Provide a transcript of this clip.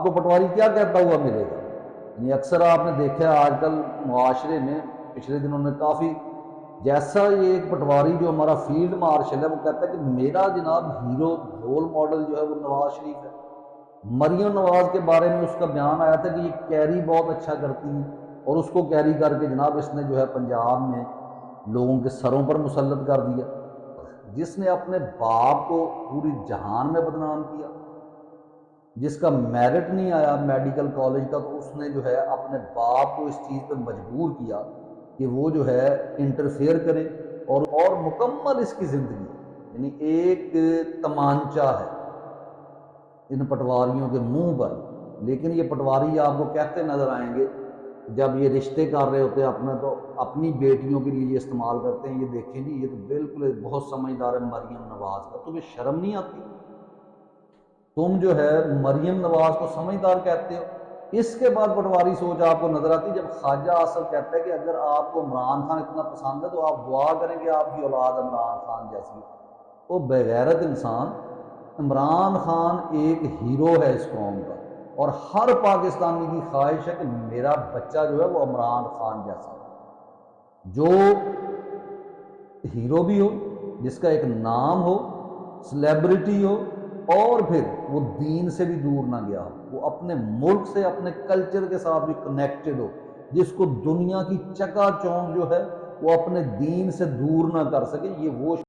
آپ کو پٹواری کیا کہتا ہوا ملے گا؟ یعنی اکثر آپ نے دیکھا ہے آج کل معاشرے میں پچھلے دنوں میں کافی، جیسا یہ ایک پٹواری جو ہمارا فیلڈ مارشل ہے وہ کہتا ہے کہ میرا جناب ہیرو رول ماڈل جو ہے وہ نواز شریف ہے۔ مریم نواز کے بارے میں اس کا بیان آیا تھا کہ یہ کیری بہت اچھا کرتی ہیں، اور اس کو کیری کر کے جناب اس نے جو ہے پنجاب میں لوگوں کے سروں پر مسلط کر دیا، جس نے اپنے باپ کو پوری جہان میں بدنام کیا، جس کا میرٹ نہیں آیا میڈیکل کالج کا، تو اس نے جو ہے اپنے باپ کو اس چیز پہ مجبور کیا کہ وہ جو ہے انٹرفیئر کرے، اور مکمل اس کی زندگی یعنی ایک تمانچہ ہے ان پٹواریوں کے منہ پر۔ لیکن یہ پٹواری آپ کو کہتے نظر آئیں گے جب یہ رشتے کر رہے ہوتے ہیں اپنا، تو اپنی بیٹیوں کے لیے یہ استعمال کرتے ہیں، یہ دیکھیں جی یہ تو بالکل بہت سمجھدار ہے مریم نواز کا، تمہیں شرم نہیں آتی؟ تم جو ہے مریم نواز کو سمجھدار کہتے ہو؟ اس کے بعد پٹواری سوچ آپ کو نظر آتی جب خواجہ آصف کہتا ہے کہ اگر آپ کو عمران خان اتنا پسند ہے تو آپ دعا کریں کہ آپ کی اولاد عمران خان جیسی ہو۔ وہ بغیرت انسان، عمران خان ایک ہیرو ہے اس قوم کا، اور ہر پاکستانی کی خواہش ہے کہ میرا بچہ جو ہے وہ عمران خان جیسا ہو، جو ہیرو بھی ہو، جس کا ایک نام ہو، سلیبریٹی ہو، اور پھر وہ دین سے بھی دور نہ گیا ہو، وہ اپنے ملک سے اپنے کلچر کے ساتھ بھی کنیکٹڈ ہو، جس کو دنیا کی چکا چوند جو ہے وہ اپنے دین سے دور نہ کر سکے۔ یہ وہ